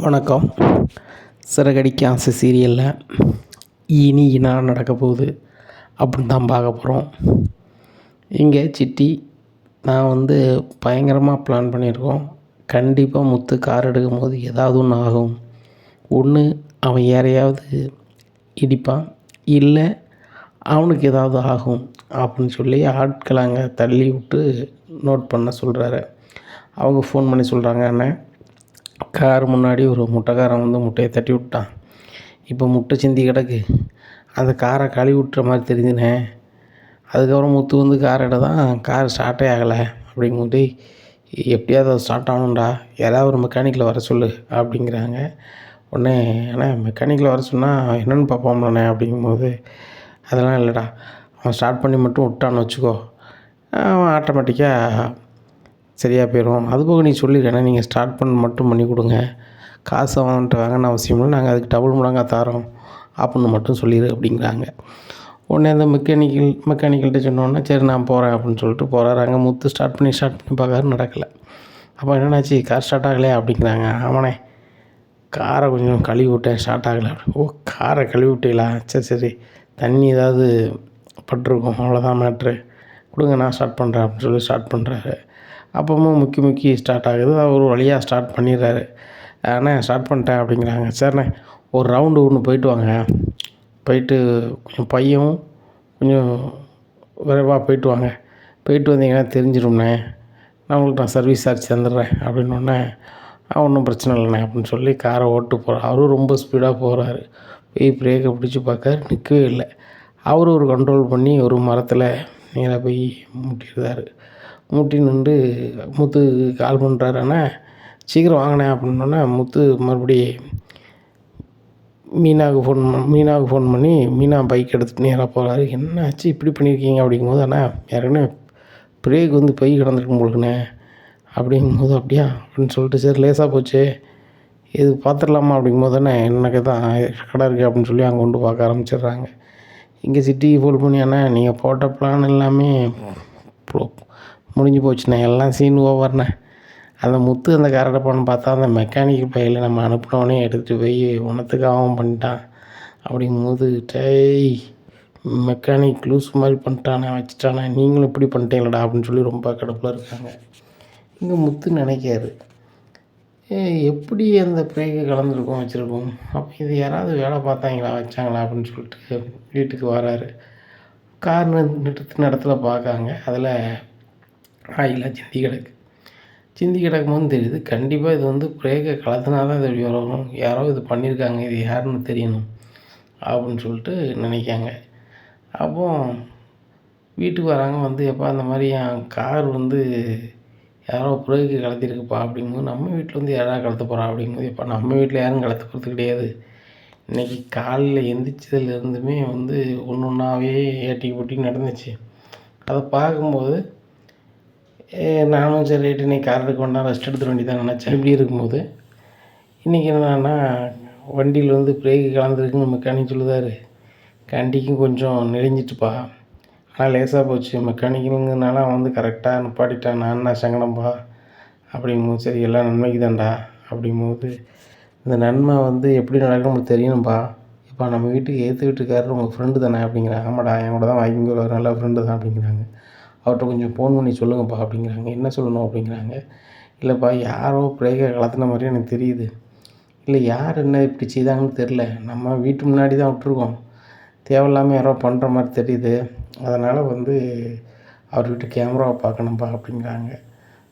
வணக்கம். சிறகடிக்க ஆசை சீரியலில் இனி என்ன நடக்க போகுது அப்படின்னு தான் பார்க்க போகிறோம். இங்கே சிட்டி நான் பயங்கரமாக பிளான் பண்ணியிருக்கோம். கண்டிப்பாக முத்து கார் எடுக்கும் போது ஏதாவது ஒன்று ஆகும். ஒன்று அவன் யாரையாவது இடிப்பான், இல்லை அவனுக்கு ஏதாவது ஆகும் அப்படின்னு சொல்லி ஆட்களை அங்கே தள்ளி விட்டு நோட் பண்ண சொல்கிறாரு. அவங்க ஃபோன் பண்ணி சொல்கிறாங்க, அண்ணன் கார் முன்னாடி ஒரு முட்டைக்காரன் முட்டையை தட்டி விட்டான். இப்போ முட்டை சிந்தி கிடக்கு. அந்த காரை கழுவி விட்டுற மாதிரி தெரிஞ்சுனே. அதுக்கப்புறம் முத்து கார் தான் கார் ஸ்டார்ட்டே ஆகலை அப்படிங்கும்போது, எப்படியாவது அது ஸ்டார்ட் ஆகணும்டா, யாராவது ஒரு மெக்கானிக்கில் வர சொல்லு அப்படிங்கிறாங்க. உடனே அண்ணா மெக்கானிக்கில் வர சொன்னால் என்னென்னு பார்ப்போம்லண்ணே அப்படிங்கும்போது, அதெல்லாம் இல்லைடா, அவன் ஸ்டார்ட் பண்ணி மட்டும் விட்டான்னு வச்சுக்கோ, அவன் ஆட்டோமேட்டிக்காக சரியாக போயிடும். அதுபோக நீ சொல்லிடுறேன்னா நீங்கள் ஸ்டார்ட் பண்ணி கொடுங்க, காசு அவன்கிட்ட வாங்கன்னு அவசியம் இல்லை, நாங்கள் அதுக்கு டபுள் மடங்காக தரோம் அப்படின்னு மட்டும் சொல்லிடு அப்படிங்கிறாங்க. உடனே அந்த மெக்கானிக்கல்கிட்ட சொன்னோன்னே சரி நான் போகிறேன் அப்படின்னு சொல்லிட்டு போகிறாரு. அங்கே முத்து ஸ்டார்ட் பண்ணி பார்க்காரு, நடக்கலை. அப்போ என்னென்னாச்சு, கார் ஸ்டார்ட் ஆகலையா அப்படிங்கிறாங்க. ஆமாண்ணே, காரை கொஞ்சம் கழுவி விட்டேன், ஸ்டார்ட் ஆகலை. ஓ, காரை கழுவி விட்டீங்களா, சரி தண்ணி ஏதாவது பட்டிருக்கும், அவ்வளோதான் மேட்ரு, கொடுங்க நான் ஸ்டார்ட் பண்ணுறேன் அப்படின்னு சொல்லி ஸ்டார்ட் பண்ணுறாரு. அப்பவும் முக்கி ஸ்டார்ட் ஆகுது. அவர் வழியாக ஸ்டார்ட் பண்ணிடுறாரு. ஆனால் ஸ்டார்ட் பண்ணிட்டேன் அப்படிங்கிறாங்க. சரிண்ணே, ஒரு ரவுண்டு ஒன்று போயிட்டு வாங்க, போயிட்டு கொஞ்சம் பையன் கொஞ்சம் விரைவாக போயிட்டு வாங்க, போயிட்டு வந்தீங்கன்னா தெரிஞ்சிடும்ண்ணே, நான் சர்வீஸ் சார்ஜ் தந்துடுறேன் அப்படின்னோடனே, ஒன்றும் பிரச்சனை இல்லைண்ணே அப்படின்னு சொல்லி காரை ஓட்டு போகிறார். அவரும் ரொம்ப ஸ்பீடாக போகிறாரு. போய் பிரேக்கை பிடிச்சி பார்க்காரு, நிற்கவே இல்லை. அவரும் ஒரு கண்ட்ரோல் பண்ணி ஒரு மரத்தில் நேராக போய் முட்டிடுறாரு. முட்டி நின்று முத்து கால் பண்ணுறாரு, ஆனால் சீக்கிரம் வாங்கினேன் அப்படின்னோடனே முத்து மறுபடி மீனாவுக்கு ஃபோன் பண்ணி மீனா பைக் எடுத்துகிட்டு நேராக போகிறாரு. என்ன ஆச்சு இப்படி பண்ணியிருக்கீங்க அப்படிங்கும்போது, ஆனால் ஏற்கனவே பிரேக் பை கிடந்துருக்கு உங்களுக்குண்ணே அப்படிங்கும்போது, அப்படியா அப்படின்னு சொல்லிட்டு சரி லேசாக போச்சு, இது பார்த்துடலாமா அப்படிங்கும்போது தானே எனக்கு தான் கடை இருக்குது அப்படின்னு சொல்லி அங்கே கொண்டு பார்க்க ஆரம்பிச்சிடுறாங்க. இங்கே சிட்டிக்கு ஃபோன் பண்ணி, அண்ணா நீங்கள் போட்ட பிளான் எல்லாமே முடிஞ்சு போச்சுண்ணே, எல்லாம் சீன் ஓவர்ண்ணே. அந்த முத்து அந்த காரை பண்ண பார்த்தா அந்த மெக்கானிக் பையில் நம்ம அனுப்பினோடனே எடுத்துகிட்டு போய் ஒன்றத்துக்காகவும் பண்ணிட்டான் அப்படிங்கும்போது, டேய் மெக்கானிக் லூஸ் மாதிரி பண்ணிட்டானே, வச்சுட்டானே, நீங்களும் இப்படி பண்ணிட்டீங்களடா அப்படின்னு சொல்லி ரொம்ப கடுப்பில் இருக்காங்க. இங்கே முத்து நினைக்காரு, எப்படி அந்த பிரேக்கை கலந்துருக்கோம் வச்சுருக்கோம், அப்போ இது யாராவது வேலை பார்த்தாங்களா வச்சாங்களா அப்படின்னு சொல்லிட்டு வீட்டுக்கு வராரு. கார் நிறுத்தின இடத்துல பார்க்காங்க, அதில் ஆயிலாக சிந்தி கிடக்கும்போது தெரியுது, கண்டிப்பாக இது பிரேக்கை கலத்தினா தான் இது இப்படி வரணும், யாரோ இது பண்ணியிருக்காங்க, இது யாருன்னு தெரியணும் அப்படின்னு சொல்லிட்டு நினைக்காங்க. அப்போ வீட்டுக்கு வராங்க, எப்போ அந்த மாதிரி என் கார் யாரோ பிரேக்கு கலத்திருக்குப்பா அப்படிங்கும்போது, நம்ம வீட்டில் யாராவது கலத்த போகிறா அப்படிங்கும்போது, எப்போ நம்ம வீட்டில் யாரும் கலத்த போகிறது கிடையாது, இன்றைக்கி காலையில் எந்திரிச்சதுலேருந்துமே ஒன்று ஒன்றாவே ஏட்டிக்கு போட்டி நடந்துச்சு. அதை பார்க்கும்போது நானும் சரி ரைட்டு இன்றைக்கி கார் எடுக்க வேண்டாம், ரெஸ்ட் எடுத்துட வேண்டியதான் நினச்சேன். இப்படி இருக்கும்போது இன்றைக்கி என்னன்னா, வண்டியில் பிரேக்கு கலந்துருக்குன்னு மெக்கானிக் சொல்லுதாரு, கண்டிக்கும் கொஞ்சம் நெளிஞ்சிட்டுப்பா, ஆனால் லேசாக போச்சு, மெக்கானிக்குங்கிறதுனால அவன் கரெக்டாக நிப்பாட்டிட்டான், நான் சங்கடம்பா அப்படிங்கும்போது, சரி எல்லாம் நன்மைக்கு தான்டா அப்படிங்கும்போது, இந்த நன்மை எப்படி நடக்கும் நமக்கு தெரியணும்ப்பா, இப்போ நம்ம வீட்டுக்கு ஏற்று வீட்டுக்காரர் உங்கள் ஃப்ரெண்டு தானே அப்படிங்கிறாங்க. ஆமாடா, என் கூட தான் வாங்கிங்க ஒரு நல்ல ஃப்ரெண்டு தான் அப்படிங்கிறாங்க. அவர்கிட்ட கொஞ்சம் ஃபோன் பண்ணி சொல்லுங்கப்பா அப்படிங்கிறாங்க. என்ன சொல்லணும் அப்படிங்கிறாங்க. இல்லைப்பா, யாரோ பிரேக்கை கலத்தின மாதிரி எனக்கு தெரியுது, இல்லை யார் என்ன இப்படி செய்தாங்கன்னு தெரில, நம்ம வீட்டு முன்னாடி தான் விட்ருக்கோம், தேவையில்லாமல் யாரோ பண்ணுற மாதிரி தெரியுது, அதனால் அவர் வீட்டு கேமராவை பார்க்கணும்ப்பா அப்படிங்கிறாங்க.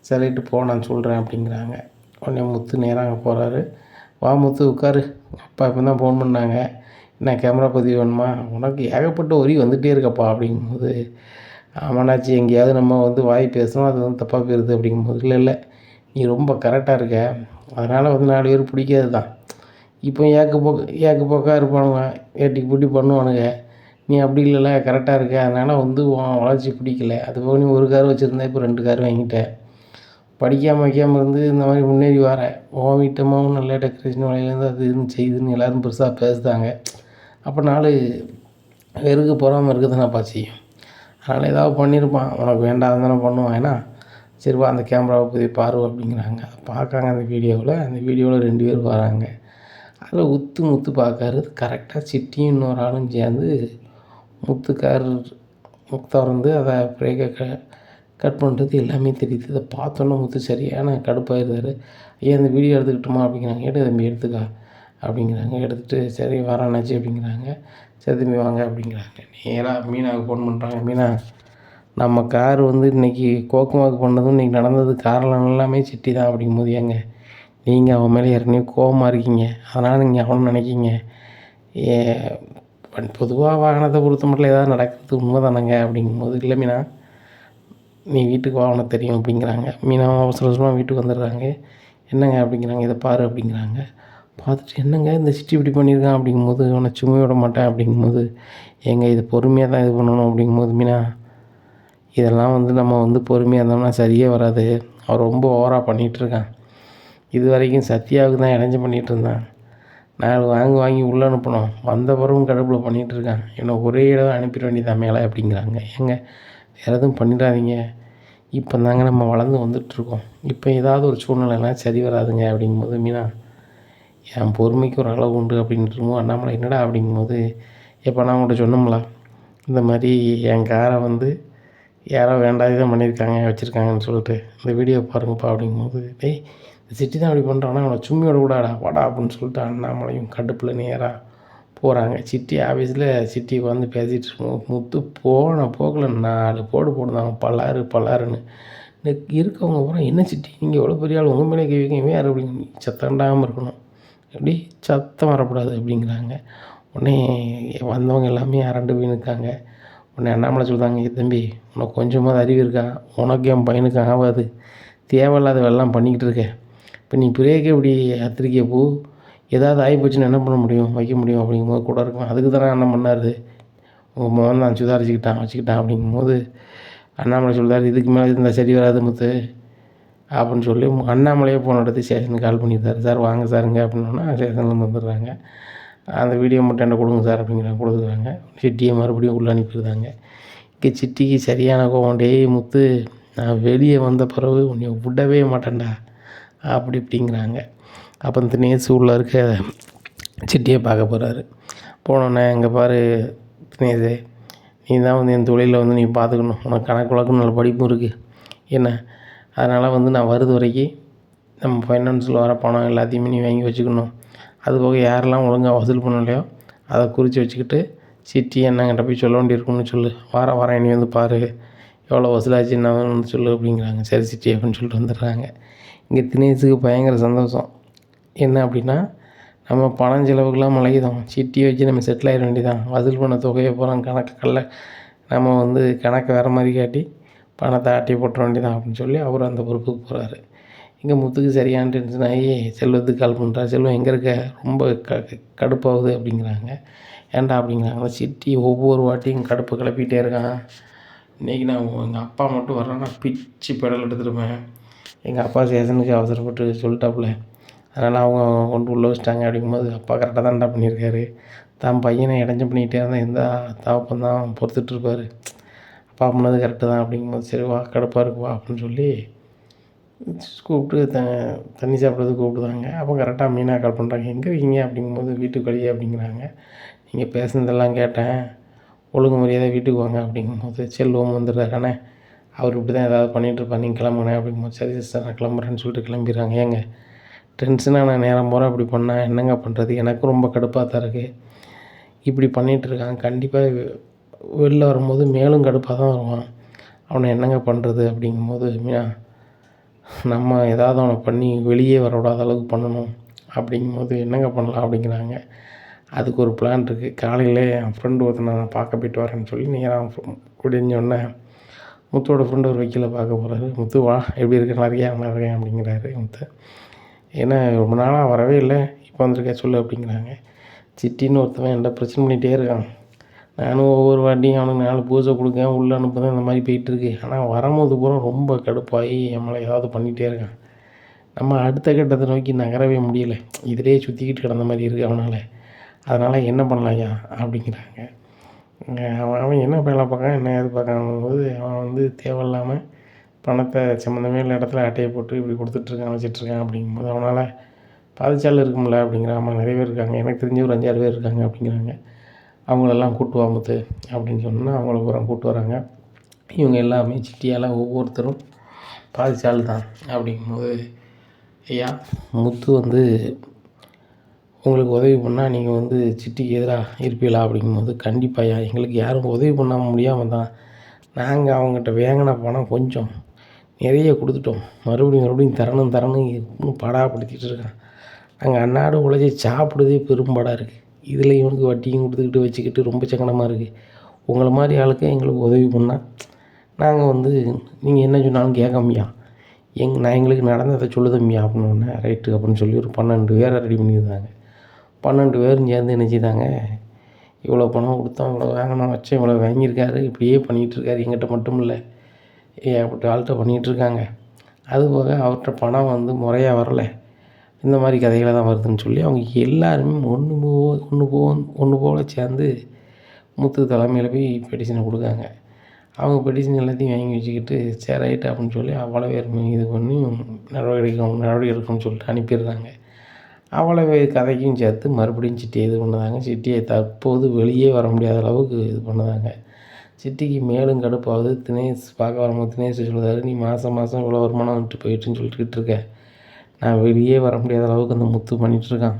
சரிட்டு போ, நான் சொல்கிறேன் அப்படிங்கிறாங்க. உடனே முத்து நேராக அங்கே போகிறாரு. வா முத்து உட்காரு, அப்பா இப்போ தான் ஃபோன் பண்ணாங்க, என்ன கேமரா பதிவு வேணுமா, உனக்கு ஏகப்பட்ட ஒரி வந்துகிட்டே இருக்கப்பா அப்படிங்கும்போது, ஆமாண்ணாச்சி எங்கேயாவது நம்ம வாய் பேசணும், அது தப்பாக போயிடுது அப்படிங்கும்போது, இல்லை நீ ரொம்ப கரெக்டாக இருக்க, அதனால் 4 பேர் பிடிக்காது தான், இப்போ ஏக்கு போக்காக இருப்பானுங்க, ஏட்டிக்கு பூட்டி பண்ணுவானுங்க, நீ அப்படி இல்லைல்ல கரெக்டாக இருக்க, அதனால் உன் வளர்ச்சி பிடிக்கல, அதுபோக நீ ஒரு கார் வச்சுருந்தா இப்போ 2 கார் வாங்கிட்டேன், படிக்காமல் வைக்காமல் இந்த மாதிரி முன்னேறி வர, உன் வீட்டம்மாவும் நல்ல டெக்கரேஷன் வேலையிலேருந்து அது இதுன்னு செய்யுதுன்னு எல்லோரும் பெருசாக பேசுதாங்க, அப்போ 4 பேருக்கு பொறாமல் இருக்க தானேப்பா செய்யும், அதனால் ஏதாவது பண்ணியிருப்பான், உனக்கு வேண்டாம் தானே பண்ணுவான், ஏன்னா சரிப்பா அந்த கேமராவை போய் பாரு அப்படிங்கிறாங்க. பார்க்காங்க அந்த வீடியோவில் 2 பேர் வராங்க. அதில் முத்து பார்க்காரு. கரெக்டாக சிட்டியும் இன்னொரு ஆளும் சேர்ந்து திறந்து அதை பிரேக்கை கட் பண்ணுறது எல்லாமே தெரியுது. இதை பார்த்தோன்னே முத்து சரியான கடுப்பாயிருந்தார். ஐயா இந்த வீடியோ எடுத்துக்கிட்டோமா அப்படிங்கிறாங்க. எடு தம்பி எடுத்துக்கா அப்படிங்கிறாங்க. எடுத்துகிட்டு சரி வரானாச்சு அப்படிங்கிறாங்க. சரி தம்பி வாங்க அப்படிங்கிறாங்க. நேராக மீனாவுக்கு ஃபோன் பண்ணுறாங்க. மீனா நம்ம கார் இன்றைக்கி கோக்குமாக்கு பண்ணதும் இன்றைக்கி நடந்தது காரணம் எல்லாமே சிட்டி தான் அப்படிங்கும்போது, ஏங்க நீங்கள் அவன் மேலே ஏற்கனவே கோபமாக இருக்கீங்க, அதனால் நீங்கள் அவனை நினைக்கிங்க. பொதுவாக வாகனத்தை பொறுத்த மட்டும் ஏதாவது நடக்கிறது உண்மை தானேங்க அப்படிங்கும்போது, இல்லை மீனா நீ வீட்டுக்கு வா உனக்கு தெரியும் அப்படிங்கிறாங்க. மீனா அவசர அவசரமாக வீட்டுக்கு வந்துடுறாங்க. என்னங்க அப்படிங்கிறாங்க. இதை பாரு அப்படிங்கிறாங்க. பார்த்துட்டு என்னங்க இந்த சிட்டி இப்படி பண்ணியிருக்கான் அப்படிங்கும்போது, அவனை சும்மா விட மாட்டேன் அப்படிங்கும்போது, ஏங்க இது பொறுமையாக தான் இது பண்ணணும் அப்படிங்கும்போது, மீனா இதெல்லாம் நம்ம பொறுமையாக இருந்தோம்னா சரியே வராது. அவன் ரொம்ப ஓவராக பண்ணிகிட்ருக்கான். இது வரைக்கும் சத்யாவுக்கு தான் இடைஞ்ச பண்ணிகிட்ருந்தான். நான் வாங்கி உள்ளே அனுப்பணும். வந்த பிறகும் கடுப்பில் பண்ணிகிட்ருக்கான். என்னை ஒரே இடம் அனுப்பிட வேண்டியதான் மேலே அப்படிங்கிறாங்க. ஏங்க வேறு எதுவும் பண்ணிடாதீங்க. இப்போ தாங்க நம்ம வளர்ந்து வந்துட்டுருக்கோம். இப்போ ஏதாவது ஒரு சூழ்நிலைனா சரி வராதுங்க அப்படிங்கும்போது, மீனா என் பொறுமைக்கு ஒரு அளவு உண்டு அப்படின்ட்டு அண்ணாமலை என்னடா அப்படிங்கும்போது, எப்போ நான் உங்கள்கிட்ட சொன்னோம்ல இந்த மாதிரி என் காரை யாரோ வேண்டாததான் பண்ணியிருக்காங்க வச்சுருக்காங்கன்னு சொல்லிட்டு இந்த வீடியோ பாருங்கப்பா அப்படிங்கும்போது, டேய் இந்த சிட்டி தான் அப்படி பண்ணுறான்னா அவனை சும்மி விடக்கூடாடா வாடா அப்படின்னு சொல்லிட்டு அண்ணாமலையும் கடுப்பில் நேராக போகிறாங்க. சிட்டி ஆஃபீஸில் சிட்டி பேசிகிட்டு இருக்கோம். முத்து போன போக்கில் 4 போடுதாங்க பல்லாருன்னு இருக்கவங்க பூரா என்ன சிட்டி நீங்கள் எவ்வளோ பெரிய ஆள் உங்கள் மேலே கேட்குவீங்க இவன் யார் அப்படின்னு சத்தண்டாமல் இருக்கணும், எப்படி சத்தம் வரக்கூடாது அப்படிங்கிறாங்க. உடனே வந்தவங்க எல்லாமே அரண்டு போய் நிற்காங்க. உடனே அண்ணாமலை சொல்கிறாங்க, தம்பி உனக்கு கொஞ்சமாவது அறிவு இருக்கா? உனக்கு என் பையனுக்கு ஆகாது, தேவையில்லாத வெள்ளம் பண்ணிக்கிட்டு இருக்க. இப்போ நீ பிரேக்கை இப்படி அத்திரிக்கை பூ ஏதாவது ஆகிப்போச்சுன்னு என்ன பண்ண முடியும் வைக்க முடியும் அப்படிங்கும்போது கூட இருக்கும். அதுக்கு தானே அண்ணன் பண்ணார், உங்கள் மகன் தான் வச்சுக்கிட்டான் அப்படிங்கும்போது அண்ணாமலை சொல்கிறார், இதுக்கு மேலே இருந்தால் சரி வராது முத்து அப்படின்னு சொல்லி அண்ணாமலையே போன எடுத்து ஸ்டேஷனுக்கு கால் பண்ணியிருந்தார். சார் வாங்க சாருங்க அப்படின்னா ஸ்டேஷன்லேருந்து வந்துடுறாங்க. அந்த வீடியோ மட்டும் என்ன கொடுங்க சார் அப்படிங்கிறாங்க. கொடுக்குறாங்க. சிட்டியை மறுபடியும் உள்ளே அனுப்பிடுறாங்க. இங்கே சிட்டிக்கு சரியான கோவம், டேய் முத்து நான் வெளியே வந்த பிறகு உன்னை விடவே மாட்டேன்டா அப்படி இப்படிங்கிறாங்க. அப்போ தினேஷ் உள்ளே இருக்க சிட்டியை பார்க்க போகிறாரு. போனோன்னே இங்கே பாரு தினேஷே, நீ தான் என் தொழிலில் நீ பார்த்துக்கணும். உனக்கு கணக்கு வழக்கு நல்ல படிப்பும் இருக்குது என்ன, அதனால் நான் வருது வரைக்கும் நம்ம ஃபைனான்ஸில் வர பணம் எல்லாத்தையுமே நீ வாங்கி வச்சுக்கணும். அதுபோக யாரெல்லாம் ஒழுங்காக வசூல் பண்ணலையோ அதை குறித்து வச்சுக்கிட்டு சிட்டி என்னங்கிட்ட போய் சொல்ல வேண்டியிருக்குன்னு சொல்லு. வரேன் நீ பாரு எவ்வளோ வசூலாச்சு என்ன சொல்லு அப்படிங்கிறாங்க. சரி சிட்டி அப்படின்னு சொல்லிட்டு வந்துடுறாங்க. இங்கே தினேஷுக்கு பயங்கர சந்தோஷம். என்ன அப்படின்னா நம்ம பணம் செலவுக்கெல்லாம் மலைக்குதோம், சிட்டியை வச்சு நம்ம செட்டில் ஆகிட வேண்டியதான். வசூல் பண்ண தொகையை போகிறோம் கணக்குகளில் நம்ம கணக்கை வேறு மாதிரி காட்டி பணத்தை ஆட்டி போட்டுற வேண்டியதான் அப்படின்னு சொல்லி அவர் அந்த பொறுப்புக்கு போகிறாரு. இங்கே முத்துக்கு சரியான டென்ஷன் ஆகி செல்வத்துக்கு கால் பண்ணுறா. செல்வம் எங்கே இருக்க, ரொம்ப கடுப்பாகுது அப்படிங்கிறாங்க. ஏன்டா அப்படிங்கிறாங்க. சிட்டி ஒவ்வொரு வாட்டியும் கடுப்பு கிளப்பிகிட்டே இருக்கான். இன்றைக்கி நான் எங்கள் அப்பா மட்டும் வர்றேன்னா பிச்சு பெடல் எடுத்துருப்பேன். எங்கள் அப்பா ஸ்டேஷனுக்கு அவசரப்பட்டு சொல்லிட்டாப்புல, அதனால் அவங்க கொண்டு உள்ளே வச்சிட்டாங்க அப்படிங்கும்போது, அப்பா கரெக்டாக தான்டா பண்ணியிருக்காரு. தான் பையனை இடைஞ்ச பண்ணிக்கிட்டே இருந்தால் எந்த தகப்பன் தான் பொறுத்துட்ருப்பார். அப்பா பண்ணது கரெக்டு தான் அப்படிங்கும்போது, சரி வா கடுப்பாக இருக்குவா அப்படின்னு சொல்லி கூப்பிட்டு தண்ணி சாப்பிட்றதுக்கு கூப்பிடுதாங்க. அப்போ கரெக்டாக மீனா கால் பண்ணுறாங்க. எங்கே இருக்கீங்க அப்படிங்கும்போது, வீட்டுக்கு வழியே அப்படிங்கிறாங்க. நீங்கள் பேசுனதெல்லாம் கேட்டேன், ஒழுங்கு மரியாதை வீட்டுக்கு வாங்க அப்படிங்கும்போது செல்வம் வந்துடுறாரு. அண்ணே அவர் இப்படி தான் ஏதாவது பண்ணிகிட்ருப்பார், நீங்கள் கிளம்புனேன் அப்படிங்கும்போது, சரி சார் நான் கிளம்புறேன்னு சொல்லிட்டு கிளம்பிடுறாங்க. ஏங்க டென்ஷனாக நான் நேரம் போகிறேன் இப்படி பண்ணால் என்னங்க பண்ணுறது, எனக்கும் ரொம்ப கடுப்பாக தான் இருக்குது. இப்படி பண்ணிகிட்ருக்கான், கண்டிப்பாக வெளில வரும்போது மேலும் கடுப்பாக தான் வருவான், அவனை என்னங்க பண்ணுறது அப்படிங்கும்போது, மீனா நம்ம ஏதாவது அவனை பண்ணி வெளியே வரவிடாத அளவுக்கு பண்ணணும் அப்படிங்கும்போது என்னங்க பண்ணலாம் அப்படிங்கிறாங்க. அதுக்கு ஒரு பிளான் இருக்குது. காலையில் என் ஃப்ரெண்டு ஒருத்தனை நான் பார்க்க போய்ட்டு வரேன்னு சொல்லி நேராக குடிஞ்சோடனே முத்துவோட ஃப்ரெண்டு ஒரு வக்கீலை பார்க்க போகிறாரு. முத்து வா எப்படி இருக்க, நல்லா இருக்கேன் அப்படிங்கிறாரு முத்து. ஏன்னா ரொம்ப நாளாக வரவே இல்லை, இப்போ வந்திருக்கேன் சொல்லு அப்படிங்கிறாங்க. சிட்டின்னு ஒருத்தவன் என்கிட்ட பிரச்சனை பண்ணிகிட்டே இருக்கான். நானும் ஒவ்வொரு வாட்டியும் அவனுக்கு 4 பூசை கொடுக்கேன், உள்ளே அனுப்புதான், இந்த மாதிரி போயிட்டுருக்கு. ஆனால் வரும்போது பூரா ரொம்ப கடுப்பாகி நம்மளை ஏதாவது பண்ணிகிட்டே இருக்கான். நம்ம அடுத்த கட்டத்தை நோக்கி நகரவே முடியலை, இதிலே சுற்றிக்கிட்டு கிடந்த மாதிரி இருக்குது அவனால். அதனால் என்ன பண்ணலாம் ஐயா அப்படிங்கிறாங்க. அவன் என்ன வேலை பார்க்கான் என்ன ஏது பார்க்காங்கும்போது, அவன் தேவையில்லாமல் பணத்தை சம்மந்தமே இல்ல இடத்துல அட்டையை போட்டு இப்படி கொடுத்துட்ருக்கான் வச்சிட்ருக்கான் அப்படிங்கும்போது அவனால் பாதிச்சாலும் இருக்கும்ல அப்படிங்கிற. ஆமாம், நிறைய பேர் இருக்காங்க, எனக்கு தெரிஞ்சு ஒரு 5-6 பேர் இருக்காங்க அப்படிங்கிறாங்க. அவங்களெல்லாம் கூட்டு வா முத்து அப்படின்னு சொன்னால் அவங்கள பூரா கூப்பிட்டு வராங்க. இவங்க எல்லாமே சிட்டியால் ஒவ்வொருத்தரும் பாதிச்சால் தான் அப்படிங்கும்போது, ஐயா முத்து வந்து உங்களுக்கு உதவி பண்ணால் நீங்கள் வந்து சிட்டிக்கு எதிராக இருப்பீங்களா அப்படிங்கும்போது, கண்டிப்பாக ஐயா, எங்களுக்கு யாரும் உதவி பண்ணாமல் முடியாமல் தான் நாங்கள் அவங்ககிட்ட வாங்கின பணம் கொஞ்சம் நிறைய கொடுத்துட்டோம். மறுபடியும் தரணும் இன்னும் பாடாப்படுத்திகிட்டு இருக்கான். நாங்கள் அன்னாடு உழைச்சி சாப்பிடுறதே பெரும்பாடாக இருக்குது. இதில் இவனுக்கு வட்டியும் கொடுத்துக்கிட்டு வச்சுக்கிட்டு ரொம்ப சங்கடமாக இருக்குது. உங்களை மாதிரி ஆளுக்கு எங்களுக்கு உதவி பண்ணால் நாங்கள் வந்து நீங்கள் என்ன சொன்னாலும் கேட்காமையா நான் எங்களுக்கு நடந்ததை சொல்லு தம்பியா அப்படின்னோடனே ரைட்டு அப்படின்னு சொல்லி ஒரு 12 பேரை ரெடி பண்ணியிருந்தாங்க. 12 பேரும் சேர்ந்து என்ன செய்தாங்க, இவ்வளோ பணம் கொடுத்தோம், இவ்வளோ வாங்கினோம் வச்சோம், இவ்வளோ வாங்கியிருக்காரு, இப்படியே பண்ணிகிட்ருக்காரு, எங்கிட்ட மட்டும் இல்லை ஏகப்பட்ட ஆள்கிட்ட பண்ணிகிட்ருக்காங்க. அதுபோக அவர்கிட்ட பணம் வந்து முறையாக வரலை, இந்த மாதிரி கதைகளை தான் வருதுன்னு சொல்லி அவங்க எல்லாருமே ஒன்று போல் சேர்ந்து முத்து தலைமையில் போய் பெட்டிஷனை கொடுக்காங்க. அவங்க பெட்டிஷன் எல்லாத்தையும் வாங்கி வச்சுக்கிட்டு சரி ரைட்டு அப்படின்னு சொல்லி அவ்வளோ பேருமே இது பண்ணி நடவடிக்கை எடுக்கணும்னு சொல்லிட்டு அனுப்பிடுறாங்க. அவ்வளோ கதைக்கும் சேர்த்து மறுபடியும் சிட்டியை இது பண்ணுதாங்க. சிட்டியை தற்போது வெளியே வர முடியாத அளவுக்கு இது பண்ணுதாங்க. சிட்டிக்கு மேலும் கடுப்பாகுது. தினேஷ் பார்க்க வரும்போது தினேஷ் சொல்லுறாரு, நீ மாதம் இவ்வளோ வருமானம் வந்துட்டு போயிட்டுன்னு சொல்லிட்டு இருக்க, நான் வெளியே வர முடியாத அளவுக்கு அந்த முத்து பண்ணிகிட்ருக்கான்.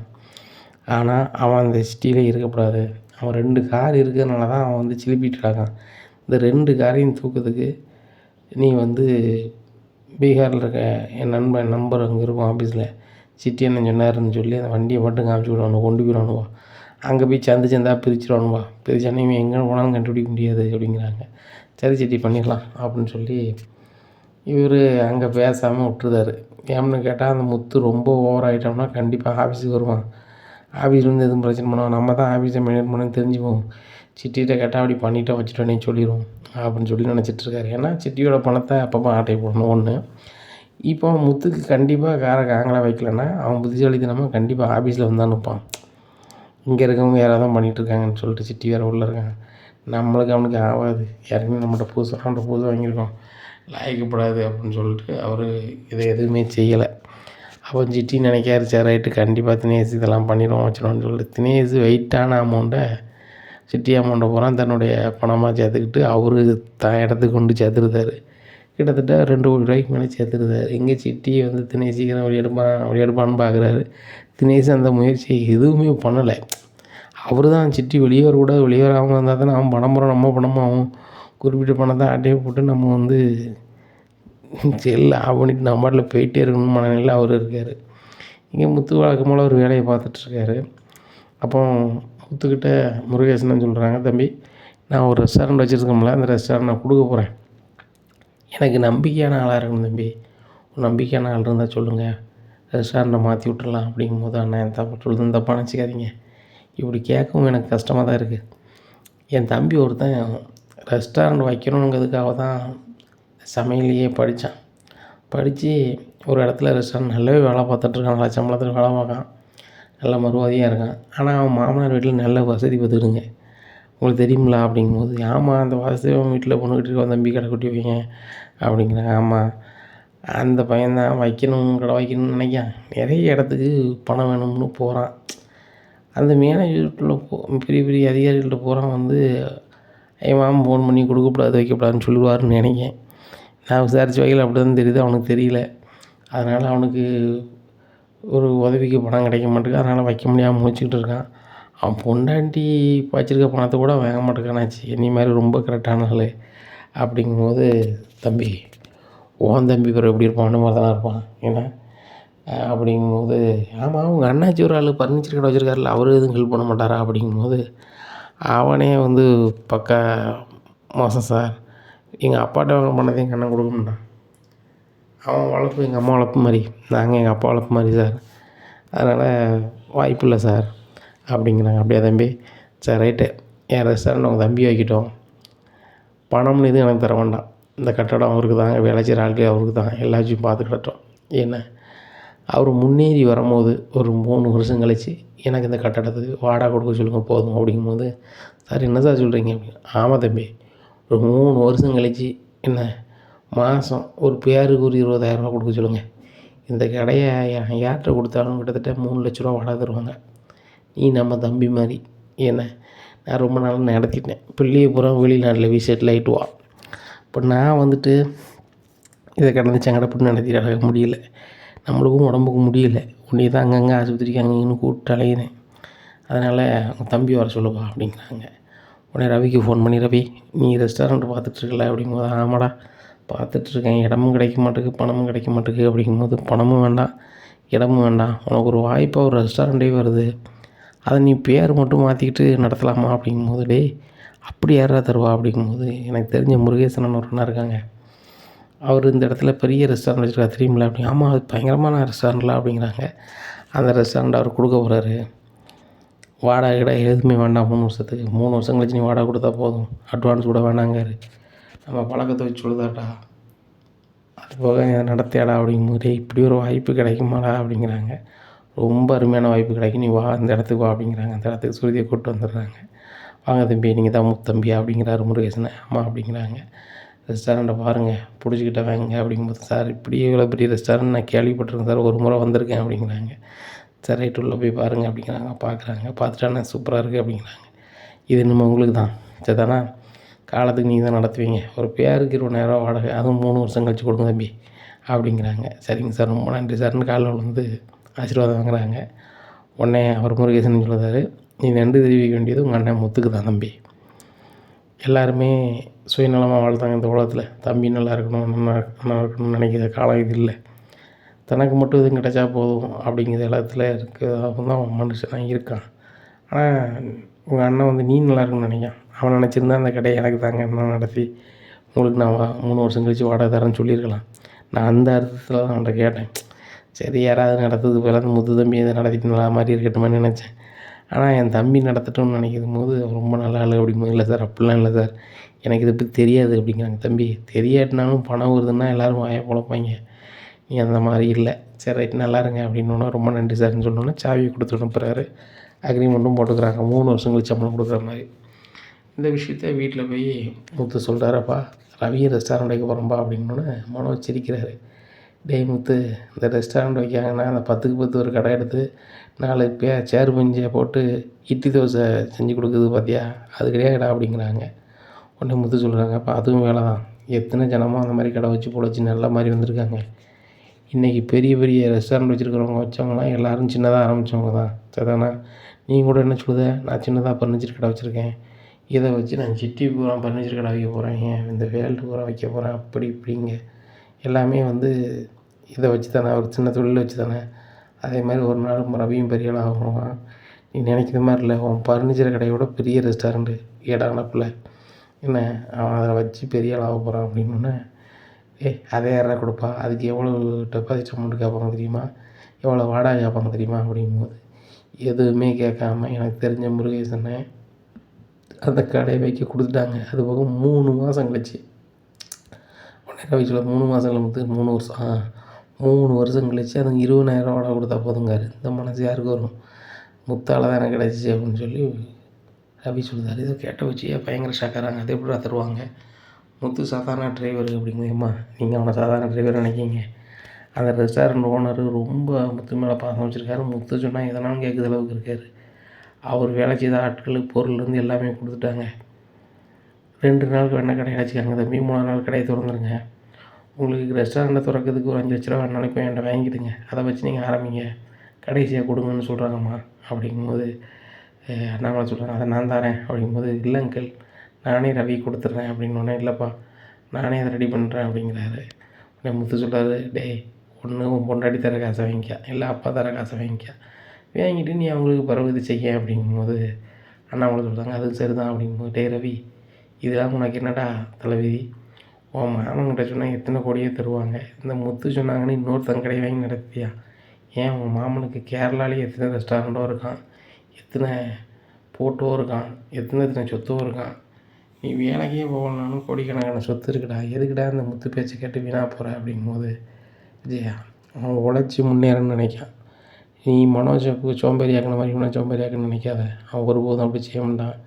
ஆனால் அவன் அந்த சிட்டியில் இருக்கக்கூடாது. அவன் 2 கார் இருக்கிறதுனால தான் அவன் வந்து சிலிப்பிட்டுருக்கான். இந்த 2 காரையும் தூக்கிறதுக்கு நீ வந்து பீகாரில் இருக்க என் நம்பர் அங்கே இருக்கும் ஆஃபீஸில், சிட்டி என்ன சொன்னாருன்னு சொல்லி அந்த வண்டியை மட்டும் காமிச்சி விடுவானுவா, கொண்டு போயிடுவானுவா. அங்கே போய் சந்தாக பிரிச்சுடுவானுவா. பிரிச்சானே இவன் எங்கே போனாலும் கண்டுபிடிக்க முடியாது அப்படிங்கிறாங்க. சரி சிட்டி பண்ணிடலாம் அப்படின்னு சொல்லி இவர் அங்கே பேசாமல் விட்டுருதாரு. ஏன்னு கேட்டால் அந்த முத்து ரொம்ப ஓவர் ஆகிட்டோம்னா கண்டிப்பாக ஆஃபீஸுக்கு வருவான். ஆஃபீஸ்லேருந்து எதுவும் பிரச்சனை பண்ணுவான், நம்ம தான் ஆஃபீஸை மெயின்டைன் பண்ணணும்னு தெரிஞ்சுப்போம். சிட்டிகிட்ட கேட்டால் அப்படி பண்ணிட்டோம் வச்சுட்டோன்னே சொல்லிடுவோம் அப்படின்னு சொல்லி நினச்சிட்ருக்காரு. ஏன்னா சிட்டியோட பணத்தை அப்பப்போ ஆட்டை போடணும் ஒன்று. இப்போ முத்துக்கு கண்டிப்பாக காரை காங்களாக வைக்கலன்னா அவன் புத்திசாலித்தனமாக கண்டிப்பாக ஆஃபீஸில் வந்தான் நிற்பான். இங்கே இருக்கவங்க யாராவது தான் பண்ணிகிட்ருக்காங்கன்னு சொல்லிட்டு சிட்டி வேறு உள்ளே இருக்காங்க. நம்மளுக்கு அவனுக்கு ஆகாது, ஏற்கனவே அவன்கிட்ட புதுசு வாங்கியிருக்கோம், லாய்க்கப்படாது அப்படின்னு சொல்லிட்டு அவர் இதை எதுவுமே செய்யலை. அப்போ சிட்டி நினைக்காரு, சரி ரைட்டு கண்டிப்பாக தினேஷ் இதெல்லாம் பண்ணிடுவோம் வச்சிடுவோம்னு சொல்லிட்டு தினேஷ் வெயிட்டான அமௌண்ட்டை சிட்டி அமௌண்ட்டை பூரா தன்னுடைய பணமாக சேர்த்துக்கிட்டு அவர் தான் இடத்துக்கு கொண்டு சேர்த்துருந்தார். கிட்டத்தட்ட 2 கோடி ரூபாய்க்கு மேலே சேர்த்துருந்தார். எங்கே சிட்டி வந்து தினேஷ் சீக்கிரம் வெளியெடுப்பான்னு பார்க்குறாரு. தினேஷ் அந்த முயற்சி எதுவுமே பண்ணலை. அவர் தான் சிட்டி வெளியே வரக்கூடாது, வெளியே வராமல் இருந்தால் தானே அவன் பணம் போகிறோம், நம்ம பணமாகவும் குறிப்பிட்ட பணத்தை ஆட்டையை போட்டு நம்ம வந்து செல்ல ஆஃப் பண்ணிவிட்டு நம்ம பாட்டில் போயிட்டே இருக்கணும்னு மனநிலையில் அவர் இருக்கார். இங்கே முத்து வழக்கம்போல் ஒரு வேலையை பார்த்துட்ருக்காரு. அப்போ முத்துக்கிட்ட முருகேசன் சொல்கிறாங்க, தம்பி நான் ஒரு ரெஸ்டாரண்ட் வச்சுருக்கோம்ல, அந்த ரெஸ்டாரண்ட் நான் கொடுக்க போகிறேன், எனக்கு நம்பிக்கையான ஆளாக இருக்கணும் தம்பி, ஒரு நம்பிக்கையான ஆள் இருந்தால் சொல்லுங்கள், ரெஸ்டாரண்ட்டை மாற்றி விட்டுடலாம் அப்படிங்கும்போது, அண்ணன் சொல்லுதுன்னு தப்பாக நினச்சிக்காதீங்க, இப்படி கேட்கவும் எனக்கு கஷ்டமாக தான் இருக்குது. என் தம்பி ஒருத்தன் ரெஸ்டாரண்ட் வைக்கணுங்கிறதுக்காக தான் சமையலையே படித்து ஒரு இடத்துல ரெஸ்டாரண்ட் நல்லாவே வேலை பார்த்துட்ருக்கான், நல்லா சம்பளத்தில் வேலை பார்க்கான், நல்ல மறுவாதியாக இருக்கான். ஆனால் அவன் மாமனார் வீட்டில் நல்ல வசதி பார்த்துக்கிடுங்க, உங்களுக்கு தெரியுங்களா அப்படிங்கும்போது, ஆமாம் அந்த வசதி அவன் வீட்டில் பொண்ணு கட்டிட்டு தம்பி கடை குட்டி வைங்க அப்படிங்கிறாங்க. ஆமாம் அந்த பையன்தான் கடை வைக்கணும்னு நினைக்கான், நிறைய இடத்துக்கு பணம் வேணும்னு போகிறான். அந்த மேனேஜர்கிட்ட பெரிய அதிகாரிகள்கிட்ட போகிறான் வந்து என் மாமன் ஃபோன் பண்ணி கொடுக்கக்கூடாது வைக்கக்கூடாதுன்னு சொல்லுவாருன்னு நினைக்கேன். நான் விசாரித்த வகையில் அப்படி தான் தெரியுது, அவனுக்கு தெரியல. அதனால் அவனுக்கு ஒரு உதவிக்கு பணம் கிடைக்க மாட்டேங்குது, அதனால் வைக்க முடியாமல் முடிச்சுக்கிட்டு இருக்கான். அவன் பொண்டாட்டி வச்சுருக்க பணத்தை கூட வாங்க மாட்டேங்கானாச்சு, என்னை மாதிரி ரொம்ப கரெக்டான ஆள் அப்படிங்கும்போது, தம்பி ஓன் தம்பி பிறகு எப்படி இருப்பான், அந்த மாதிரி தானே இருப்பான் ஏன்னா அப்படிங்கும்போது, ஆமாம் உங்கள் அண்ணாச்சி ஒரு ஆள் ஃபர்னிச்சர் கடை வச்சுருக்காருல, அவர் எதுவும் ஹெல்ப் பண்ண மாட்டாரா அப்படிங்கும்போது, அவனே வந்து பக்கா மோசம் சார், எங்கள் அப்பாட்ட பண்ணதை எங்கள் அண்ணன் கொடுக்க மாட்டான், அவன் வளர்ப்பு எங்கள் அம்மா வளர்ப்பு மாதிரி, நாங்கள் எங்கள் அப்பா வளர்ப்பு மாதிரி சார், அதனால் வாய்ப்பு இல்லை சார் அப்படிங்கிறாங்க. அப்படியே தம்பி, சரி ரைட்டு, என் ரெஸ்டாரண்ட் உங்கள் தம்பி வைக்கிட்டோம், பணம்னு எதுவும் எனக்கு தர வேண்டாம், இந்த கட்டடம் அவருக்கு தாங்க, வேலை செய்கிற ஆட்கள் அவருக்கு தான், எல்லாத்தையும் பார்த்துக்கிட்டோம். ஏன்னா அவர் முன்னேறி வரும்போது ஒரு 3 வருஷம் கழித்து எனக்கு இந்த கட்டடத்துக்கு வாடகை கொடுக்க சொல்லுங்கள் போதும் அப்படிங்கும்போது, சார் என்ன சார் சொல்கிறீங்க அப்படின்னு, ஆமாம் தம்பி ஒரு 3 வருஷம் கழித்து என்ன மாதம் ஒரு பேருக்கு ஒரு 20,000 கொடுக்க சொல்லுங்கள். இந்த கடையை யார்கிட்ட கொடுத்தாலும் கிட்டத்தட்ட 3,00,000 வாடகை தருவாங்க. நீ நம்ம தம்பி மாதிரி என்ன, நான் ரொம்ப நாள் நடத்திட்டேன். பிள்ளையை பூரா வெளிநாட்டில் போய் செட்டில் ஆகிட்டு வா. இப்போ நான் வந்துட்டு இதை கடந்து சங்கடப்பட்டு நடத்தி நடக்க முடியல. நம்மளுக்கும் உடம்புக்கு முடியல. உன்னை தான் அங்கங்கே ஆஸ்பத்திரிக்கு அங்கேன்னு கூப்பிட்டு அலையிறேன். அதனால் உங்கள் தம்பி வர சொல்லுப்பா அப்படிங்கிறாங்க. உடனே ரவிக்கு ஃபோன் பண்ணி, ரவி நீ ரெஸ்டாரண்ட் பார்த்துட்ருக்கல அப்படிங்கும்போது, ஆமாடா பார்த்துட்ருக்கேன், இடமும் கிடைக்க மாட்டேங்குது, பணமும் கிடைக்க மாட்டேங்குது. அப்படிங்கும்போது, பணமும் வேண்டாம், இடமும் வேண்டாம், உனக்கு ஒரு வாய்ப்பாக ஒரு ரெஸ்டாரண்ட்டே வருது, அதை நீ பேர் மட்டும் மாற்றிக்கிட்டு நடத்தலாமா அப்படிங்கும்போது, டேய் அப்படி யாரா தருவா அப்படிங்கும்போது, எனக்கு தெரிஞ்ச முருகேசன் ஒரு அண்ணா இருக்காங்க, அவர் இந்த இடத்துல பெரிய ரெஸ்டாரண்ட் வச்சுருக்காரு தெரியுமில்ல அப்படி. ஆமாம் அது பயங்கரமான ரெஸ்டாரண்ட்லாம் அப்படிங்கிறாங்க. அந்த ரெஸ்டாரண்ட் அவர் கொடுக்க போகிறாரு. வாடகை கிட எதுவுமே வேண்டாம், 3 வருஷத்துக்கு, 3 வருஷம் கழிச்சு நீ வாடகை கொடுத்தா போதும், அட்வான்ஸ் கூட வேணாங்காரு. நம்ம பழக்கத்தை வச்சு சொல்லுதாட்டா, அது போக நடத்தியாடா அப்படிங்கும்போது, இப்படி ஒரு வாய்ப்பு கிடைக்குமாடா அப்படிங்கிறாங்க. ரொம்ப அருமையான வாய்ப்பு கிடைக்கும், நீ வா அந்த இடத்துக்கு வா அப்படிங்கிறாங்க. அந்த இடத்துக்கு சுருதியை கூப்பிட்டு வந்துடுறாங்க. வாங்க தம்பி, நீங்கள் தான் முத்தம்பி அப்படிங்கிறாரு முருகேசனை. ஆமாம் அப்படிங்கிறாங்க. ரெஸ்டாரண்ட்டை பாருங்கள், பிடிச்சிக்கிட்ட வாங்க அப்படிங்கும்போது, சார் இப்படி இவ்வளோ பெரிய ரெஸ்டாரண்ட் நான் கேள்விப்பட்டிருக்கேன் சார், ஒரு முறை வந்திருக்கேன் அப்படிங்கிறாங்க. சரி ரைட்டு உள்ளே போய் பாருங்கள் அப்படிங்கிறாங்க. பார்க்குறாங்க, பார்த்துட்டானே சூப்பராக இருக்குது அப்படிங்கிறாங்க. இது நம்ம உங்களுக்கு தான் சரிதானா, காலத்துக்கு நீங்கள் தான் நடத்துவீங்க, ஒரு பேருக்கு 20,000 வாடகை, அதுவும் 3 வருஷம் கழிச்சு கொடுங்க தம்பி அப்படிங்கிறாங்க. சரிங்க சார் ரொம்ப நன்றி சார்னு காலில் விழுந்து ஆசீர்வாதம் வாங்குறாங்க. உடனே அவர் முருகேசன் சொல்லுறாரு, நீ நன்றி தெரிவிக்க வேண்டியது உங்கள் அண்ணன் முத்துக்கு தான் தம்பி. எல்லாருமே சுயநலமாக வாழ்த்தாங்க இந்த உலகத்தில். தம்பி நல்லா இருக்கணும், நல்லா இருக்கணும்னு நினைக்கிற காலம் இது இல்லை. தனக்கு மட்டும் எதுவும் கிடச்சா போதும் அப்படிங்கிற எல்லாத்துல இருக்கிறதாக தான் மனுஷனாக இருக்கான். ஆனால் உங்கள் அண்ணன் வந்து நீ நல்லா இருக்குன்னு நினைக்கான். அவன் நினச்சிருந்தா அந்த கடையை எனக்கு தாங்க நான் நடத்தி உங்களுக்கு நான் 3 வருஷம் கழிச்சு வாடகை தரேன்னு சொல்லியிருக்கலாம். நான் அந்த அர்த்தத்தில் தான் அவன்கிட்ட கேட்டேன். சரி யாராவது நடத்துறது போல அந்த முத்து தம்பி எதை நடத்திட்டு நல்லா மாதிரி இருக்கட்டுமே நினச்சேன். ஆனால் என் தம்பி நடத்தட்டும்னு நினைக்கும் போது ரொம்ப நல்லா இல்லை அப்படிங்கும்போது, இல்லை சார் அப்படிலாம் இல்லை சார், எனக்கு இதை பற்றி தெரியாது அப்படிங்கிறாங்க. தம்பி தெரியாட்டினாலும் பணம் வருதுன்னா எல்லோரும் வாயை பொழப்பாங்க, நீ அந்த மாதிரி இல்லை. சரி ரைட் நல்லா இருங்க அப்படின்னோன்னா, ரொம்ப நன்றி சார்ன்னு சொன்னோன்னே சாவியை கொடுத்து அனுப்புகிறாரு. அக்ரிமெண்ட்டும் போட்டுக்கிறாங்க, 3 வருஷம் கழிச்சு சம்பளம் கொடுக்குற மாதிரி. இந்த விஷயத்த வீட்டில் போய் முத்து சொல்கிறாரப்பா, ரவி ரெஸ்டாரண்ட் வைக்க போகிறோம்பா அப்படின்னோடனே மனோஜ் சிரிக்கிறாரு. டேய் முத்து, இந்த ரெஸ்டாரண்ட் வைக்காங்கன்னா அந்த 10க்கு 10 ஒரு கடை எடுத்து 4 சேர் பெஞ்சை போட்டு இட்லி தோசை செஞ்சு கொடுக்குது பார்த்தியா, அது கிடையாதுடா அப்படிங்கிறாங்க. உடனே முத்து சொல்கிறாங்க, அப்போ அதுவும் வேலை தான், எத்தனை ஜனமும் அந்த மாதிரி கடை வச்சு பொழைச்சி நல்ல மாதிரி வந்திருக்காங்க. இன்றைக்கி பெரிய பெரிய ரெஸ்டாரண்ட் வச்சுருக்கிறவங்க வச்சவங்களாம் எல்லோரும் சின்னதாக ஆரம்பித்தவங்க தான் சரிதானா. நீ கூட என்ன சொல்லுத, நான் சின்னதாக ஃபர்னிச்சர் கடை வச்சுருக்கேன், இதை வச்சு நான் சிட்டி பூரா ஃபர்னிச்சர் கடை வைக்க போகிறேன், ஏன் இந்த வேல்டு பூரா வைக்க போகிறேன் அப்படி இப்படிங்க. எல்லாமே வந்து இதை வச்சு தானே, ஒரு சின்ன தொழில் வச்சு தானே. அதே மாதிரி ஒரு நாள் ரவியும் பெரிய ஆள் ஆகணும். நீ நினைக்கிற மாதிரி இல்லை, உன் ஃபர்னிச்சர் கடையோட பெரிய ரெஸ்டாரண்ட்டு இடப்பில் என்ன, அவன் அதை வச்சு பெரிய ஆள் ஆக போகிறான் அப்படின்னோடனே, அதை யாரா கொடுப்பா, அதுக்கு எவ்வளோ டெபாசிட் அமௌண்ட் கேட்பாங்க தெரியுமா, எவ்வளோ வாடகை கேட்பாங்க தெரியுமா அப்படிங்கும்போது, எதுவுமே கேட்காம எனக்கு தெரிஞ்ச முருகேசனை அந்த கடையை வைக்க கொடுத்துட்டாங்க. அது போக 3 மாதம் கழிச்சு, உடனே ரவி சொல்ல 3 மாதம் வந்து 3 வருஷம் 3 வருஷம் கழிச்சு அதுங்க 20,000 வாடகை கொடுத்தா போதுங்காரு. இந்த மனசு யாருக்கு வரும், முத்தால் தான் எனக்கு கிடச்சிச்சு அப்படின்னு சொல்லி ரவி சொல்லுதாரு. இதை கேட்ட வச்சு பயங்கர ஷாக்காகிறாங்க. அது எப்படிடா தருவாங்க, முத்து சாதாரண டிரைவர் அப்படிங்குமா, நீங்கள் அவனை சாதாரண டிரைவர் நினைக்கிங்க. அந்த ரெஸ்டாரண்ட் ஓனர் ரொம்ப முத்து மேலே பாசம் வச்சுருக்காரு. முத்து சொன்னால் எதனாலும் கேட்குற அளவுக்கு இருக்கார். அவர் வேலை செய்த ஆட்களுக்கு பொருள்லேருந்து எல்லாமே கொடுத்துட்டாங்க. 2 நாளுக்கு வேணால் கடை அடைச்சிக்காங்க தம்பி, 3 நாள் கடையை திறந்துருங்க, உங்களுக்கு ரெஸ்டாரண்ட்டை திறக்கிறதுக்கு ஒரு 5 லட்ச ரூபா நாளைக்கு என்கிட்ட வாங்கிடுங்க, அதை வச்சு நீங்கள் ஆரம்பிங்க, கடைசியாக கொடுங்கன்னு சொல்கிறாங்கம்மா. அப்படிங்கும்போது அண்ணாமலை சொல்கிறாங்க, அதை நான் தரேன் அப்படிங்கும்போது, இல்லை அங்கிள் நானே ரவி கொடுத்துட்றேன் அப்படின்னோடனே, இல்லைப்பா நானே அதை ரெடி பண்ணுறேன் அப்படிங்கிறாரு. உடனே முத்து சொல்கிறாரு, டேய் ஒன்று உன் பொண்டாட்டி தர காசை வாங்கிக்க, இல்லை அப்பா தர காசை வாங்கிக்க, வாங்கிட்டு நீ அவங்களுக்கு பரவ இது செய்ய அப்படிங்கும்போது அண்ணாமலை சொல்கிறாங்க, அது சரிதான் அப்படிங்கும்போது, டே ரவி இதெல்லாம் உனக்கு என்னடா தலைவிதி, உன் மாமன்கிட்ட சொன்னால் எத்தனை கோடியே தருவாங்க, இந்த முத்து சொன்னாங்கன்னு இன்னொருத்தங்க கடை வாங்கி நடத்தியா, ஏன் உன் மாமனுக்கு கேரளாலேயே எத்தனை ரெஸ்டாரண்ட்டோ இருக்கான், எத்தனை போட்டோ இருக்கான், எத்தனை சொத்தோ இருக்கான், நீ வேலைக்கே போகலனாலும் கோடிக்கணக்கான சொத்து இருக்குடா, எதுக்குடா இந்த முத்து பேச்சை கேட்டு வீணாக போகிற அப்படிங்கும்போது, விஜயா அவன் உழைச்சி முன்னேறன்னு நினைக்கான். நீ மனோஜை சோம்பேறியாக்கின மாதிரி இவனை சோம்பேறியாக்குன்னு நினைக்காத, அவன் ஒருபோதும் அப்படி செய்ய மாட்டான்.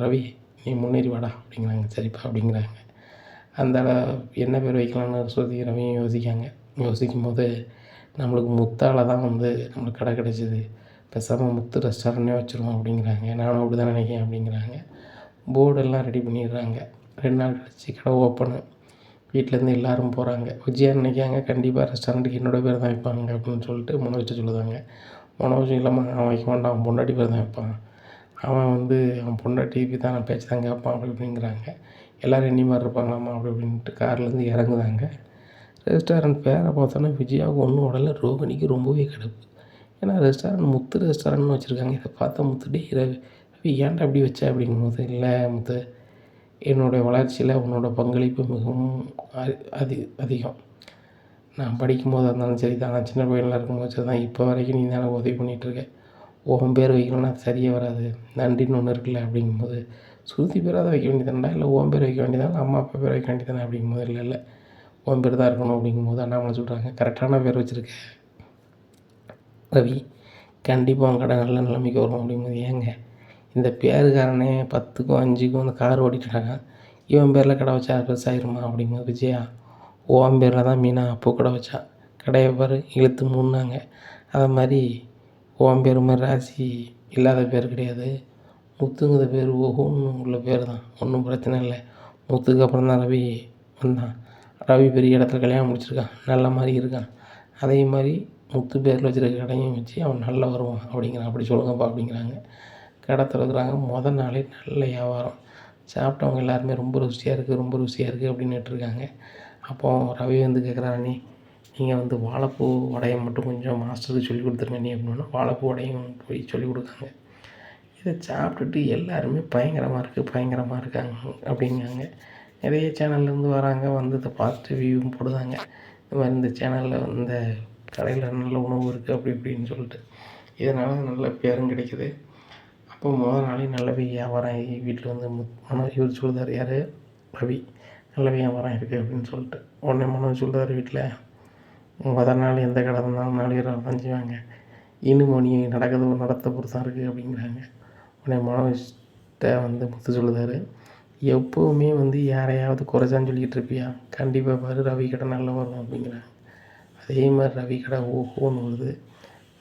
ரவி நீ முன்னேறி வாடா அப்படிங்கிறாங்க. சரிப்பா அப்படிங்கிறாங்க. அந்த என்ன பேர் வைக்கலான்னு ஸ்ருதி ரவியும் யோசிக்கும்போது நம்மளுக்கு முத்தால் தான் வந்து நம்மளுக்கு கடை கிடச்சிது, பேசாமல் முத்து ரெஸ்டாரண்ட்டே வச்சுருவோம் அப்படிங்கிறாங்க. நானும் அப்படி தான் நினைக்கிறேன் அப்படிங்கிறாங்க. போர்டெல்லாம் ரெடி பண்ணிடுறாங்க. 2 நாள் கழிச்சு கடை ஓப்பனு. வீட்டிலேருந்து எல்லோரும் போகிறாங்க. விஜயா நினைக்காங்க கண்டிப்பாக ரெஸ்டாரண்ட்டுக்கு என்னோடய பேர் தான் வைப்பாங்க அப்படின்னு சொல்லிட்டு மனோஜ்கிட்ட சொல்லுவாங்க. மனோஜ் இல்லைம்மா அவன் வைக்க மாட்டான், அவன் பொண்டாட்டி பேர் தான் வைப்பான், அவன் வந்து அவன் பொண்டாட்டி தான் நான் பேச்சு தான் கேட்பான் அப்படி இப்படிங்கிறாங்க. எல்லோரும் எண்ணி மாதிரி இருப்பாங்களாம்மா அப்படி அப்படின்ட்டு கார்லேருந்து இறங்குதாங்க. ரெஸ்டாரண்ட் பேரை பார்த்தோன்னா விஜயாவுக்கு ஒன்றும் உடல, ரோகிணிக்கு ரொம்பவே கடுப்பு. ஏன்னா ரெஸ்டாரண்ட் முத்து ரெஸ்டாரண்ட்னு வச்சுருக்காங்க. இதை பார்த்தா முத்து டே ரவி ஏன்டா அப்படி வச்ச அப்படிங்கும்போது, இல்லை முத்து என்னுடைய வளர்ச்சியில் உன்னோட பங்களிப்பு மிகவும் அதிகம். நான் படிக்கும்போது இருந்தாலும் சரி தான், நான் சின்ன பையனாக இருக்கும்போது சரி தான், இப்போ வரைக்கும் நீ தானே உதவி பண்ணிகிட்ருக்க, உன் பேர் வைக்கணும்னா அது சரியாக வராது, நன்றின்னு ஒன்று இருக்குல்ல அப்படிங்கும்போது, ஸ்ருதி பேராக வைக்க வேண்டியதானடா, இல்லை உன் பேர் வைக்க வேண்டியதானே, அம்மா அப்பா பேர் வைக்க வேண்டியதானே அப்படிங்கும்போது, இல்லை உன் பேர் தான் இருக்கணும் அப்படிங்கும்போது அண்ணாமலை சொல்கிறாங்க, கரெக்டான பேர் வச்சுருக்கேன் ரவி, கண்டிப்பாக உன் கடை நல்ல நிலைமைக்கு வரும் அப்படிங்கும்போது, ஏங்க இந்த பேருக்காரனே 10க்கும் 5க்கும் அந்த கார் ஓட்டிட்டுருக்காங்க, இவன் பேரில் கடை வச்சா பெருசாகிருமா அப்படிங்கும்போது, விஜயா ஓம் பேரில் தான் மீனா அப்போ கடை வச்சா, கடையை பாரு இழுத்து மூடினாங்க. அதை மாதிரி ஓம் பேர் மாதிரி ராசி இல்லாத பேர் கிடையாது, முத்துங்கிற பேர் ஓஹோன்னு உள்ள பேர் தான், ஒன்றும் பிரச்சனை இல்லை. முத்துக்கு அப்புறம் தான் ரவி வந்தான், ரவி பெரிய இடத்துல கல்யாணம் முடிச்சிருக்கான், நல்ல மாதிரி இருக்கான், அதே மாதிரி முத்து பேரில் வச்சுருக்க கடையும் வச்சு அவன் நல்லா வருவான் அப்படிங்கிறான். அப்படி சொல்லுங்கப்பா அப்படிங்கிறாங்க. கடை திறக்கிறாங்க. மொதல் நாளே நல்ல வியாபாரம், சாப்பிட்டவங்க எல்லாருமே ரொம்ப ருசியாக இருக்குது ரொம்ப ருசியாக இருக்குது அப்படின்னுட்டுருக்காங்க. அப்போது ரவி வந்து கேட்குறாரு, நீங்கள் வந்து வாழைப்பூ வடையை மட்டும் கொஞ்சம் மாஸ்டருக்கு சொல்லிக் கொடுத்துருங்க அப்படின்னா, வாழைப்பூ வடையும் போய் சொல்லிக் கொடுக்காங்க. இதை சாப்பிட்டுட்டு எல்லாருமே பயங்கரமாக இருக்காங்க அப்படிங்காங்க. நிறைய சேனல்லேருந்து வராங்க, வந்து இதை பார்த்துட்டு வியூவும் போடுதாங்க. இந்த மாதிரி இந்த சேனலில் இந்த கடையில் நல்ல உணவு இருக்குது அப்படி இப்படின்னு சொல்லிட்டு, இதனால் நல்ல பேரும் கிடைக்குது. அப்போ முதல் நாளே நல்ல வியாபாரம் வீட்டில் வந்து இவர் சொல்லுதார், யார் ரவி, நல்ல வியாபாரம் இருக்குது அப்படின்னு சொல்லிட்டு. உடனே மனோஜ் சொல்கிறார், வீட்டில் முதல் நாள் எந்த கடை இருந்தாலும் நாளைக்கு தான் செய்வாங்க, இன்னும் நீ நடக்கிறது நடத்த பொறுத்து தான் இருக்குது அப்படிங்கிறாங்க. உடனே மனோஜ்கிட்ட வந்து முத்து சொல்லுதார், எப்போவுமே வந்து யாரையாவது குறைச்சான்னு சொல்லிக்கிட்டு இருப்பியா, கண்டிப்பாக பாரு ரவி கடை நல்லா வரும் அப்படிங்கிறாங்க. அதே மாதிரி ரவி கடை ஓஹோன்னு வருது,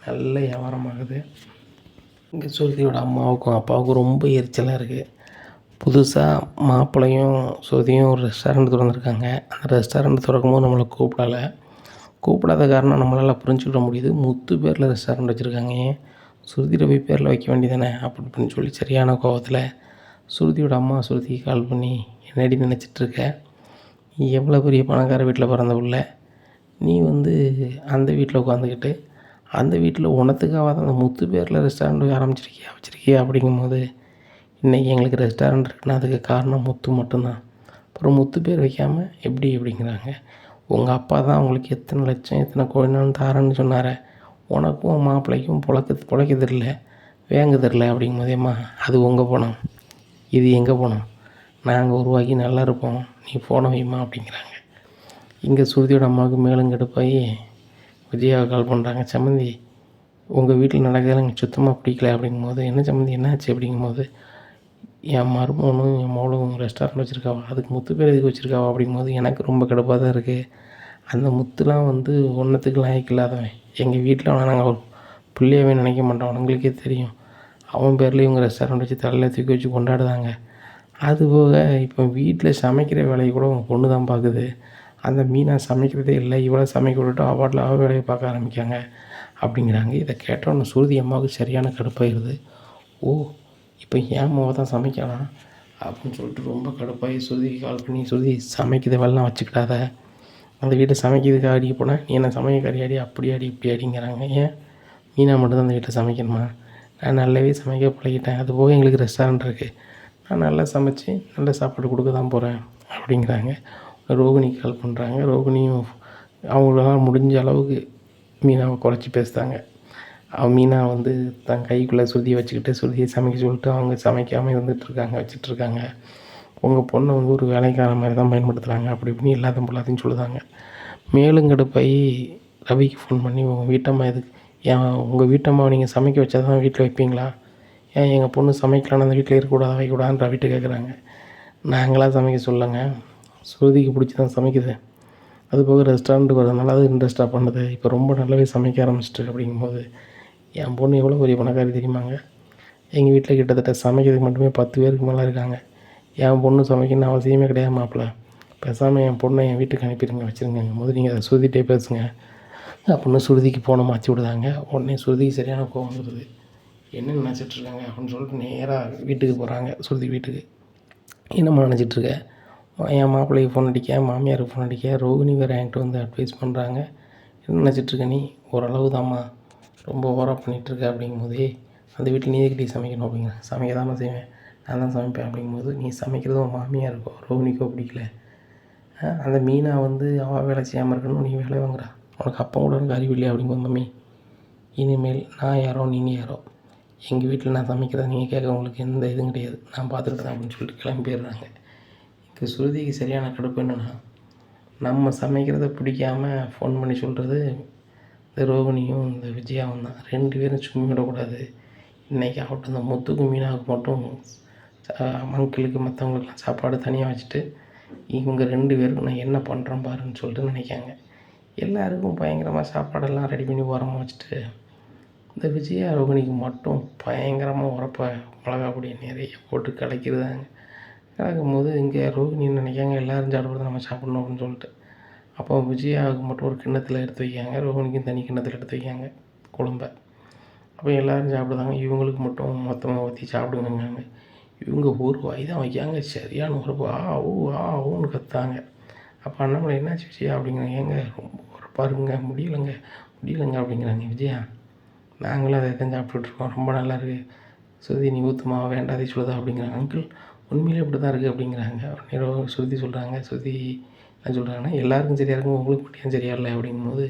நல்ல வியாபாரமாகுது. இங்கே ஸ்ருதியோட அம்மாவுக்கும் அப்பாவுக்கும் ரொம்ப எரிச்சலாக இருக்குது. புதுசாக மாப்பிள்ளையும் ஸ்ருதியும் ஒரு ரெஸ்டாரண்ட் திறந்துருக்காங்க. அந்த ரெஸ்டாரண்ட் திறக்கும்போது நம்மளை கூப்பிடாத காரணம் நம்மளால் புரிஞ்சுக்கிட முடியுது. முத்து பேரில் ரெஸ்டாரண்ட் வச்சுருக்காங்க, ஏன் ஸ்ருதி ரவி பேரில் வைக்க வேண்டியதானே அப்படின்னு சொல்லி சரியான கோபத்தில் ஸ்ருதியோட அம்மா ஸ்ருதிக்கு கால் பண்ணி, என்னடி நினச்சிட்ருக்க, நீ எவ்வளோ பெரிய பணக்கார வீட்டில் பிறந்த பிள்ளை, நீ வந்து அந்த வீட்டில் உட்காந்துக்கிட்டு அந்த வீட்டில் உனத்துக்காக தான் அந்த முத்து பேரில் ரெஸ்டாரண்ட் வச்சுருக்கியா அப்படிங்கும்போது, இன்றைக்கி எங்களுக்கு ரெஸ்டாரண்ட் இருக்குன்னா அதுக்கு காரணம் முத்து மட்டும்தான், அப்புறம் முத்து பேர் வைக்காமல் எப்படி அப்படிங்கிறாங்க. உங்கள் அப்பா தான் உங்களுக்கு எத்தனை லட்சம் எத்தனை கோடினாலும் தாரன்னு சொன்னார, உனக்கும் மாப்பிள்ளைக்கும் பிழைக்க தெரில வேங்க தெரில அப்படிங்கும்போதேம்மா, அது உங்கள் பணம், இது எங்கள் பணம், நாங்கள் உருவாக்கி நல்லா இருப்போம், நீ போன வைமா அப்படிங்கிறாங்க. இங்கே ஸ்ருதியோட அம்மாவுக்கு மேலும் கடுப்பாகி விஜயாவை கால் பண்ணுறாங்க, சம்மந்தி உங்கள் வீட்டில் நடக்கிறதுல எனக்கு சுத்தமாக பிடிக்கல அப்படிங்கும்போது, என்ன சம்மந்தி என்னாச்சு அப்படிங்கும்போது, என் மருமகனும் என் மகளும் ரெஸ்டாரண்ட் வச்சுருக்காவா, அதுக்கு முத்து பேர் எதுக்கு வச்சுருக்காவா அப்படிங்கும்போது, எனக்கு ரொம்ப கடுப்பாக தான் இருக்குது. அந்த முத்துலாம் வந்து ஒன்றத்துக்கு லாய்க்கு இல்லாதவன், எங்கள் வீட்டில் அவனை நாங்கள் ஒரு பிள்ளையாவே நினைக்க மாட்டோம், அவங்களுக்கே தெரியும், அவன் பேரில் இவங்க ரெஸ்டாரண்ட் வச்சு தலையில் தூக்கி வச்சு கொண்டாடுதாங்க. அதுபோக இப்போ வீட்டில் சமைக்கிற வேலையை கூட உங்கள் பொண்ணு தான் பார்க்குது, அந்த மீனா சமைக்கிறதே இல்லை, இவ்வளோ சமைக்க விட்டுட்டு அவள் வேலையை பார்க்க ஆரம்பிக்காங்க அப்படிங்கிறாங்க. இதை கேட்டோன்னு ஸ்ருதி அம்மாவுக்கு சரியான கடுப்பாயிருது. ஓ, இப்போ ஏன் அம்மாவை தான் சமைக்கலாம் அப்படின்னு சொல்லிட்டு ரொம்ப கடுப்பாகி ஸ்ருதிக்கு கால் பண்ணி, ஸ்ருதி சமைக்கிற வேலைலாம் வச்சுக்கிட்டாத, அந்த வீட்டை சமைக்கிறதுக்கு அடி போனால் நீ என்ன சமையக்காரி அடி அப்படி அடி இப்படி அடிங்கிறாங்க. ஏன் மீனா மட்டும்தான் அந்த வீட்டை சமைக்கணுமா, நான் நல்லாவே சமைக்க பழகிட்டேன், அதுபோக எங்களுக்கு ரெஸ்டாரண்ட் இருக்குது, நான் நல்லா சமைச்சு நல்ல சாப்பாடு கொடுக்க தான் போகிறேன் அப்படிங்கிறாங்க. ரோகிணிக்கு கால் பண்ணுறாங்க. ரோகிணியும் அவங்களால முடிஞ்ச அளவுக்கு மீனாவை குறைச்சி பேசுகிறாங்க. மீனா வந்து தன் கைக்குள்ளே ஸ்ருதியை வச்சுக்கிட்டு ஸ்ருதியை சமைக்க சொல்லிட்டு அவங்க சமைக்காமல் வச்சிட்ருக்காங்க. உங்கள் பொண்ணை வந்து ஒரு வேலைக்கார மாதிரி தான் பயன்படுத்துகிறாங்க அப்படி இப்படின்னு இல்லாத பொல்லாதையும் சொல்லுதாங்க. மேலும் கடுப்பாகி ரவிக்கு ஃபோன் பண்ணி, உங்கள் வீட்டம்மா எதுக்கு, ஏன் உங்கள் வீட்டம்மாவை நீங்கள் சமைக்க வச்சா தான் வீட்டில் வைப்பீங்களா, ஏன் எங்கள் பொண்ணு சமைக்கலான்னு அந்த வீட்டில் இருக்கக்கூடாது வைக்கக்கூடாதுன்னு ரவிட்டு கேட்குறாங்க. நாங்களாம் சமைக்க சொல்லுங்க, ஸ்ருதிக்கு பிடிச்சி தான் சமைக்குது. அதுபோக ரெஸ்டாரண்ட்டுக்கு வரதுனால அது இன்ட்ரெஸ்ட்டாக பண்ணுது. இப்போ ரொம்ப நல்லாவே சமைக்க ஆரம்பிச்சிட்டு அப்படிங்கும்போது என் பொண்ணு எவ்வளோ பெரிய பணக்காரி தெரியுமாங்க? எங்கள் வீட்டில் கிட்டத்தட்ட சமைக்கிறதுக்கு மட்டுமே 10 பேருக்கு மேலே இருக்காங்க. என் பொண்ணு சமைக்கணும்னு அவசியமே கிடையாது மாப்பிள்ள. பேசாமல் என் பொண்ணை என் வீட்டுக்கு அனுப்பிடுங்க வச்சுருங்கங்கும்போது நீங்கள் அதை ஸ்ருதிகிட்டே பேசுங்க அப்படின்னு ஸ்ருதிக்கு ஃபோனை மாற்றி விடுதாங்க. உடனே ஸ்ருதிக்கு சரியான கோவம் வந்துடுது. என்ன நினச்சிட்ருக்காங்க அப்படின்னு சொல்லிட்டு நேராக வீட்டுக்கு போகிறாங்க. ஸ்ருதி வீட்டுக்கு. என்னம்மா நினச்சிட்ருக்க? என் மாப்பிள்ளைக்கு ஃபோன் அடிக்க, மாமியாருக்கு ஃபோன் அடிக்க, ரோகிணி வேறு என்கிட்ட வந்து அட்வைஸ் பண்ணுறாங்க. என்ன நினச்சிட்ருக்க நீ? ஓரளவு தாம்மா, ரொம்ப ஓவராக பண்ணிகிட்ருக்க அப்படிங்கும்போதே அந்த வீட்டில் நீ எதுக்கிட்டே சமைக்கணும் அப்படிங்கிறேன். சமைக்க தாம்மா செய்வேன், நான் தான் சமைப்பேன் அப்படிங்கும்போது நீ சமைக்கிறது உன் மாமியாருக்கோ ரோகிணிக்கோ பிடிக்கல. அந்த மீனா வந்து அவள் வேலை செய்யாமல் இருக்கணும், நீ வேலை வாங்குறா. உனக்கு அப்போ கூட எனக்கு அறிவு இல்லையா அப்படிங்கும்போது மம்மி இனிமேல் நான் யாரோ நீங்கள் யாரோ, எங்கள் வீட்டில் நான் சமைக்கிறத நீங்கள் கேட்க உங்களுக்கு எந்த இதுவும் கிடையாது, நான் பார்த்துக்கிட்டேன் அப்படின்னு சொல்லிட்டு கிளம்பிடுறாங்க. இப்போ ஸ்ருதிக்கு சரியான கடுப்பு என்னென்னா, நம்ம சமைக்கிறத பிடிக்காம ஃபோன் பண்ணி சொல்கிறது இந்த ரோகிணியும் இந்த விஜயாவும் தான். 2 பேரும் சும்மா விடக்கூடாது. இன்றைக்கி ஆகட்டும் இந்த முத்துக்கு மீனாவுக்கு மட்டும் அங்கிளுக்கு மற்றவங்களுக்குலாம் சாப்பாடு தனியாக வச்சுட்டு இவங்க 2 பேருக்கும் நான் என்ன பண்ணுறேன் பாருன்னு சொல்லிட்டு நினைக்காங்க. எல்லாருக்கும் பயங்கரமாக சாப்பாடெல்லாம் ரெடி பண்ணி ஓரமாக வச்சுட்டு இந்த விஜயா ரோகிணிக்கு மட்டும் பயங்கரமாக உரப்ப மிளகா பொடி நிறைய போட்டு கலக்கிடுதாங்க. கலக்கும்போது இங்கே ரோகிணி நினைக்காங்க எல்லோரும் சாப்பிட்றது நம்ம சாப்பிட்ணும் அப்படின்னு சொல்லிட்டு. அப்போ விஜயாவுக்கு மட்டும் ஒரு கிண்ணத்தில் எடுத்து வைக்காங்க, ரோகிணிக்கும் தனி கிண்ணத்தில் எடுத்து வைக்காங்க குழம்ப. அப்போ எல்லோரும் சாப்பிடுதாங்க. இவங்களுக்கு மட்டும் மொத்தமாக ஊற்றி சாப்பிடுங்கங்க. இவங்க ஒரு வாய் தான் வைக்காங்க, சரியான உரப்பு. ஊன்னு கத்தாங்க. அப்போ அண்ணாமலை என்னாச்சு விஜயா அப்படிங்கிறாங்க. ஏங்க ரொம்ப உரப்பாக இருக்குங்க, முடியலைங்க அப்படிங்கிறாங்க. விஜயா நாங்களும் அதை தான் சாப்பிட்டுட்ருக்கோம், ரொம்ப நல்லா இருக்குது. ஸ்ருதி நீ ஊற்றுமா வேண்டாதே சொல்லுதா அப்படிங்கிறாங்க. அங்கிள் உண்மையிலே இப்படி தான் இருக்குது அப்படிங்கிறாங்க. உடனே ஸ்ருதி சொல்கிறாங்க. ஸ்ருதி என்ன சொல்கிறாங்கன்னா எல்லாருக்கும் சரியாக இருக்கும், உங்களுக்கு மட்டும் ஏன் சரியா இல்லை அப்படிங்கும்போது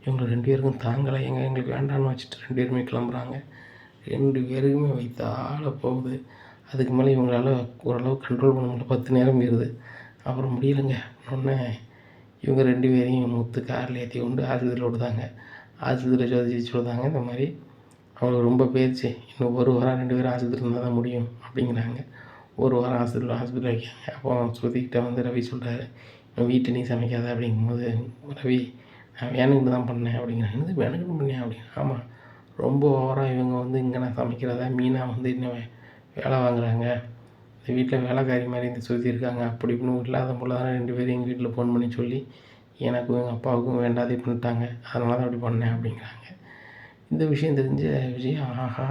இவங்க 2 பேருக்கும் தாங்கலை. எங்களுக்கு வேண்டான்னு வச்சுட்டு 2 பேருமே கிளம்புறாங்க. 2 பேருக்குமே வயித்தால போகுது. அதுக்கு மேலே இவங்களால ஓரளவு கண்ட்ரோல் பண்ண முடியல. 10 நேரம் போயிடுது. அப்புறம் முடியலைங்க. உடனே இவங்க 2 பேரையும் முத்து காரில் ஏற்றி கொண்டு ஆஸ்பத்திரியில் விடுதாங்க. ஆஸ்பத்திரியில் சோதிச்சு விடுதாங்க. இந்த மாதிரி அவங்களுக்கு ரொம்ப போயிடுச்சு, இன்னும் 1 வாரம் 2 பேரும் ஆஸ்பத்திரி இருந்தால் தான் முடியும் அப்படிங்கிறாங்க. 1 வாரம் ஹாஸ்பிட்டலில் வைக்காங்க. அப்போ ஸ்ருதிக்கிட்ட வந்து ரவி சொல்கிறாரு, வீட்டை நீ சமைக்காத அப்படிங்கும்போது ரவி நான் வேணுக்கிட்டு தான் பண்ணேன் அப்படிங்கிறாங்க. என்னது வேணுக்கிட்டு பண்ணேன் அப்படின்னு? ஆமாம், ரொம்ப ஓவராக இவங்க வந்து இங்கே நான் சமைக்கிறதா மீனா வந்து இன்னும் வேலை வாங்குறாங்க, இந்த வீட்டில் வேலைக்காரி மாதிரி இந்த ஸ்ருதி இருக்காங்க அப்படி இப்படின்னு இல்லாத போல தான் 2 பேரும் எங்கள் வீட்டில் ஃபோன் பண்ணி சொல்லி எனக்கும் எங்கள் அப்பாவுக்கும் வேண்டாதே பண்ணிட்டாங்க, அதனால தான் அப்படி பண்ணேன் அப்படிங்கிறாங்க. இந்த விஷயம் தெரிஞ்ச விஜயா ஆஹா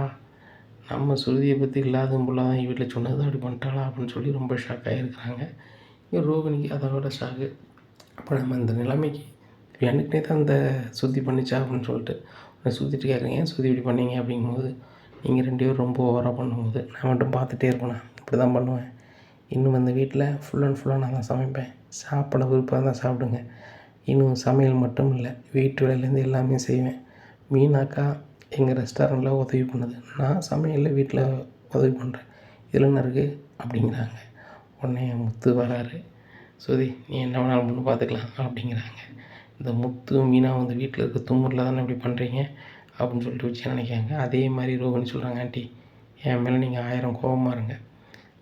நம்ம ஸ்ருதியை பற்றி இல்லாத போல தான் எங்கள் வீட்டில் சொன்னது தான் அப்படி பண்ணிட்டாளா அப்படின்னு சொல்லி ரொம்ப ஷாக் ஆகியிருக்கிறாங்க. இங்கே ரோகிணிக்கு அதை விட ஷாக்கு. அப்போ நம்ம இந்த நிலைமைக்கு எனக்குனே தான் அந்த ஸ்ருதி பண்ணிச்சா அப்படின்னு சொல்லிட்டு நான் சுற்றிட்டு கேட்குறேன், ஏன் ஸ்ருதி இப்படி பண்ணீங்க அப்படிங்கும்போது நீங்கள் 2 பேரும் ரொம்ப ஓவராக பண்ணும்போது நான் மட்டும் பார்த்துட்டே இருப்பேண்ணா, இப்படி தான் பண்ணுவேன். இன்னும் அந்த வீட்டில் ஃபுல் அண்ட் ஃபுல்லாக நான் தான் சமைப்பேன், சாப்பிட விருப்பம் தான் சாப்பிடுங்க. இன்னும் சமையல் மட்டும் இல்லை, வீட்டு வேலையிலேருந்து எல்லாமே செய்வேன். மீனாக்கா எங்கள் ரெஸ்டாரண்ட்டில் உதவி பண்ணுது, நான் சமையலில் வீட்டில் உதவி பண்ணுறேன், இதில் என்ன இருக்குது அப்படிங்கிறாங்க. உடனே முத்து வராரு. ஸ்ருதி நீ என்ன வேணாலும் பண்ணு பார்த்துக்கலாம் அப்படிங்கிறாங்க. இந்த முத்து மீனா வந்து வீட்டில் இருக்க தும்முரில் தானே இப்படி பண்ணுறீங்க அப்படின்னு சொல்லிட்டு வச்சு நினைக்காங்க. அதே மாதிரி ரோகிணி சொல்கிறாங்க, ஆண்டி என் மேலே நீங்கள் 1000 கோபமாக இருங்க,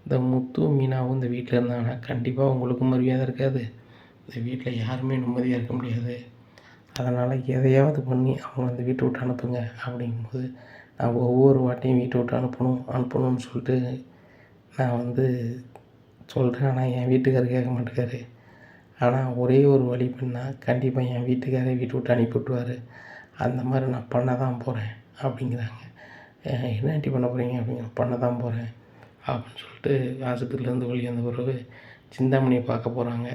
இந்த முத்து மீனாவும் இந்த வீட்டில் இருந்தாங்கன்னா கண்டிப்பாக உங்களுக்கும் மரியாதை இருக்காது, இந்த வீட்டில் யாருமே நிம்மதியாக இருக்க முடியாது, அதனால் எதையாவது பண்ணி அவங்க அந்த வீட்டை விட்டு அனுப்புங்க அப்படிங்கும்போது நான் ஒவ்வொரு வாட்டியும் வீட்டை விட்டு அனுப்பணும்னு சொல்லிட்டு நான் வந்து சொல்கிறேன். ஆனால் என் வீட்டுக்காரர் கேட்க மாட்டேக்காரு. ஆனால் ஒரே ஒரு வழி பண்ணால் கண்டிப்பாக என் வீட்டுக்காரரை வீட்டை விட்டு அனுப்பி விட்டுருவார், அந்த மாதிரி நான் பண்ண தான் போகிறேன் அப்படிங்கிறாங்க. என்ன ஆண்டி பண்ண போகிறீங்க அப்படிங்கிற, பண்ண தான் போகிறேன் அப்படின்னு சொல்லிட்டு ஆஸ்பத்திரியிலேருந்து வெளியே வந்த பிறகு சிந்தாமணியை பார்க்க போகிறாங்க.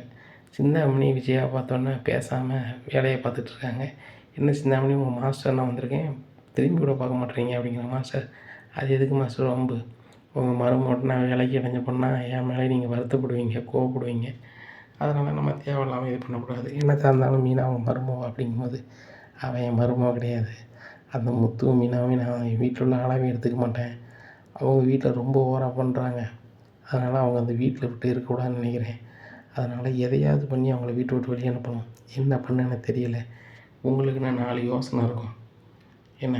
சிந்தாமணி விஜயா பார்த்தோன்னே பேசாமல் வேலையை பார்த்துட்ருக்காங்க. என்ன சிந்தாமணி உங்கள் மாஸ்டர் நான் வந்திருக்கேன், திரும்பி கூட பார்க்க மாட்டேறீங்க அப்படிங்கிற. மாஸ்டர் அது எதுக்கு மாஸ்டர் வம்பு, உங்கள் மருமகன் நான் வேலைக்கு இடைஞ்ச பண்ணால் என் மேலே நீங்கள் வருத்தப்படுவீங்க, கோவப்படுவீங்க, அதனால் நம்ம தேவையில்லாமல் இது பண்ணக்கூடாது. என்னத்தான் இருந்தாலும் மீனா அவன் மருமவ அப்படிங்கும்போது அவன் என் மருமவ கிடையாது, அந்த முத்து மீனாவே நான் என் வீட்டில் உள்ள ஆளாவே எடுத்துக்க மாட்டேன், அவங்க வீட்டில் ரொம்ப ஓவராக பண்ணுறாங்க, அதனால் அவங்க அந்த வீட்டில் விட்டு இருக்கக்கூடாதுன்னு நினைக்கிறேன், அதனால் எதையாவது பண்ணி அவங்கள வீட்டை விட்டு வெளியே அனுப்பணும், என்ன பண்ண எனக்கு தெரியலை, உங்களுக்கு நான் 4 யோசனை இருக்கும், என்ன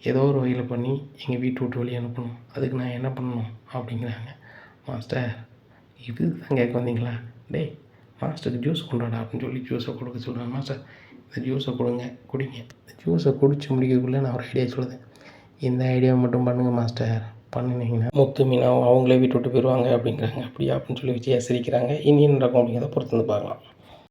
ஏதோ ஒரு வகையில் பண்ணி எங்கள் வீட்டை விட்டு வெளியே அனுப்பணும், அதுக்கு நான் என்ன பண்ணணும் அப்படிங்கிறாங்க. மாஸ்டர் இது தான் கேட்க வந்தீங்களா, டேய் மாஸ்டருக்கு ஜூஸ் கொண்டாடா அப்படின்னு சொல்லி ஜூஸை கொடுக்க சொல்கிறேன். மாஸ்டர் இந்த ஜூஸை குடிங்க. இந்த ஜூஸை குடிச்சு முடிக்கக்குள்ளே நான் ஒரு ஐடியா சொல்லுவேன். இந்த ஐடியாவை மட்டும் பண்ணுங்கள் மாஸ்டர், பண்ணினீங்கன்னா முத்து மீனாவும் அவங்களே வீட்டு விட்டு போயிடுவாங்க அப்படிங்கிறாங்க. அப்படியா அப்படின்னு சொல்லி விஜயா சிரிக்கிறாங்க. இனி என்ன நடக்கும் அப்படிங்கிறத பொறுத்து வந்து பார்க்கலாம்.